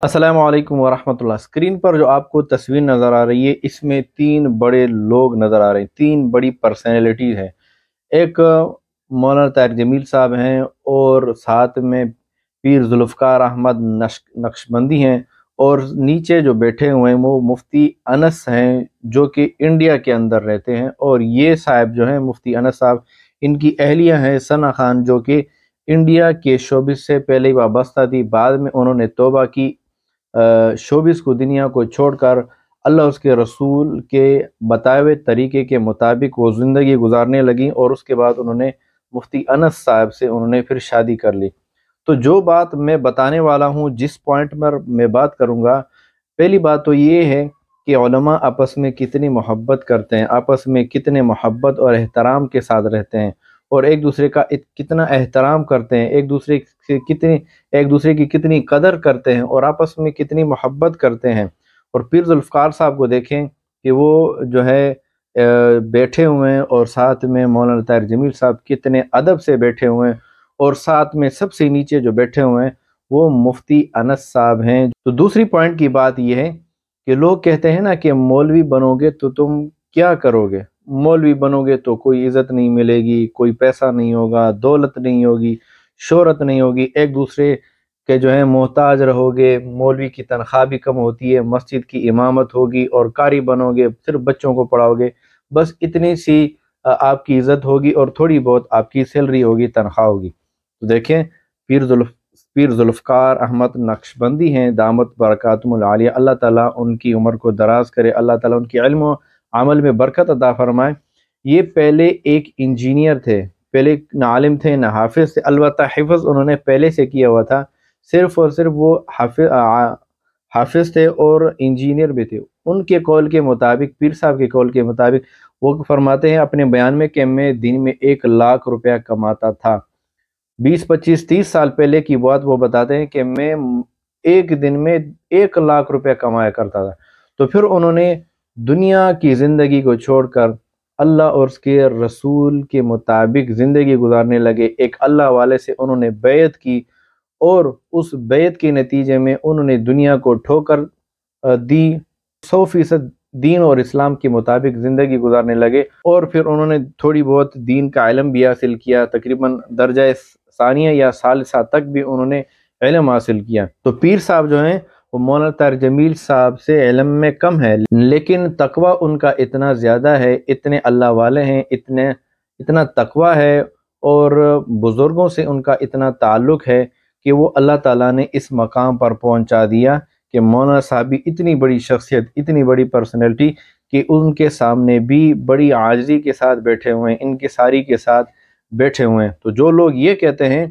अस्सलामु अलैकुम वरहमतुल्लाह। स्क्रीन पर जो आपको तस्वीर नज़र आ रही है, इसमें तीन बड़े लोग नज़र आ रहे हैं, तीन बड़ी पर्सनैलिटीज़ हैं। एक मौलाना तारिक जमील साहब हैं और साथ में पीर जुल्फ़कार अहमद नक्शबंदी हैं, और नीचे जो बैठे हुए हैं वो मुफ्ती अनस हैं जो कि इंडिया के अंदर रहते हैं। और ये साहब जो हैं मुफ्ती अनस साहब, इनकी अहलिया हैं सना खान, जो कि इंडिया के शोबिस से पहले ही वाबस्ता थी। बाद में उन्होंने तौबा की, शोबिस को, दुनिया को छोड़कर अल्लाह उसके रसूल के बताए हुए तरीके के मुताबिक वो ज़िंदगी गुजारने लगी। और उसके बाद उन्होंने मुफ्ती अनस साहब से उन्होंने फिर शादी कर ली। तो जो बात मैं बताने वाला हूँ, जिस पॉइंट पर मैं बात करूँगा, पहली बात तो ये है कि उलमा आपस में कितनी मोहब्बत करते हैं, आपस में कितने मोहब्बत और एहतराम के साथ रहते हैं, और एक दूसरे का कितना एहतराम करते हैं, एक दूसरे की कितनी कदर करते हैं, और आपस में कितनी मोहब्बत करते हैं। और पीर जुल्फ़कार साहब को देखें कि वो जो है बैठे हुए हैं, और साथ में मौलाना तारिक जमील साहब कितने अदब से बैठे हुए हैं, और साथ में सबसे नीचे जो बैठे हुए हैं वो मुफ्ती अनस साहब हैं। तो दूसरी पॉइंट की बात यह है कि लोग कहते हैं ना कि मौलवी बनोगे तो तुम क्या करोगे, मौलवी बनोगे तो कोई इज़्ज़त नहीं मिलेगी, कोई पैसा नहीं होगा, दौलत नहीं होगी, शोहरत नहीं होगी, एक दूसरे के जो है मोहताज रहोगे, मौलवी की तनख्वाह भी कम होती है, मस्जिद की इमामत होगी और कारी बनोगे, सिर्फ बच्चों को पढ़ाओगे, बस इतनी सी आपकी इज़्ज़त होगी और थोड़ी बहुत आपकी सैलरी होगी, तनख्वाह होगी। तो देखें, पीर जुल्फ़कार अहमद नक्शबंदी हैं, दामत बरकातुहुल आलिया, अल्लाह ताला उनकी उम्र को दराज करे, अल्लाह ताला उनकी इल्म और अमल में बरकत अता फरमाए। ये पहले एक इंजीनियर थे, पहले न आलिम थे न हाफिज़ थे, अलबत्ता हिफ्ज़ उन्होंने पहले से किया हुआ था। सिर्फ़ और सिर्फ वो हाफिज़ थे और इंजीनियर भी थे। उनके कौल के मुताबिक, पीर साहब के कौल के मुताबिक, वो फरमाते हैं अपने बयान में कि मैं दिन में 1 लाख रुपया कमाता था। 20-25-30 साल पहले की बात वो बताते हैं कि मैं एक दिन में 1 लाख रुपया कमाया करता था। तो फिर उन्होंने दुनिया की ज़िंदगी को छोड़कर अल्लाह और उसके रसूल के मुताबिक ज़िंदगी गुजारने लगे। एक अल्लाह वाले से उन्होंने बैत की, और उस बैत के नतीजे में उन्होंने दुनिया को ठोकर दी। 100% दीन और इस्लाम के मुताबिक ज़िंदगी गुजारने लगे, और फिर उन्होंने थोड़ी बहुत दीन का इल्म भी हासिल किया। तकरीबन दर्जा सानिया या सालिसा तक भी उन्होंने इल्म हासिल किया। तो पीर साहब जो हैं वो मौलाना तारिक जमील साहब से इल्म में कम है, लेकिन तकवा उनका इतना ज़्यादा है, इतने अल्लाह वाले हैं, इतना तकवा है, और बुज़ुर्गों से उनका इतना ताल्लुक़ है कि वो अल्लाह ताला ने इस मकाम पर पहुंचा दिया कि मौलाना साहब भी इतनी बड़ी शख्सियत, इतनी बड़ी पर्सनैलिटी, कि उनके सामने भी बड़ी आजिज़ी के साथ बैठे हुए हैं, इनकिसारी के साथ बैठे हुए हैं। तो जो लोग ये कहते हैं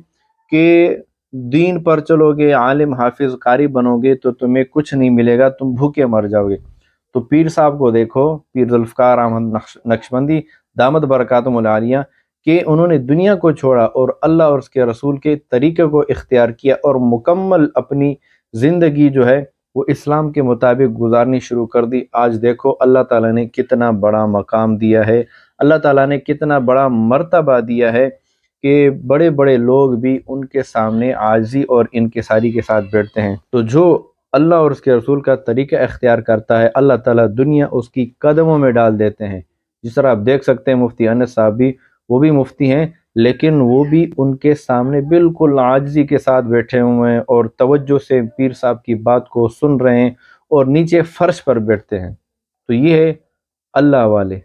कि दीन पर चलोगे, आलिम हाफिज़ कारी बनोगे तो तुम्हें कुछ नहीं मिलेगा, तुम भूखे मर जाओगे, तो पीर साहब को देखो, पीर जुल्फ़कार अहमद नक्शबंदी दामत बरकातुहुल आलिया, कि उन्होंने दुनिया को छोड़ा और अल्लाह और उसके रसूल के तरीक़े को इख्तियार किया, और मुकम्मल अपनी ज़िंदगी जो है वो इस्लाम के मुताबिक गुजारनी शुरू कर दी। आज देखो अल्लाह ताला ने कितना बड़ा मकाम दिया है, अल्लाह ताला ने कितना बड़ा मर्तबा दिया है कि बड़े बड़े लोग भी उनके सामने आजिज़ी और इनकिसारी के साथ बैठते हैं। तो जो अल्लाह और उसके रसूल का तरीक़ा इख्तियार करता है, अल्लाह ताला दुनिया उसकी कदमों में डाल देते हैं। जिस तरह आप देख सकते हैं, मुफ्ती अनस साहब भी, वो भी मुफ्ती हैं, लेकिन वो भी उनके सामने बिल्कुल आजिज़ी के साथ बैठे हुए हैं, और तवज्जो से पीर साहब की बात को सुन रहे हैं, और नीचे फ़र्श पर बैठते हैं। तो ये है अल्लाह वाले।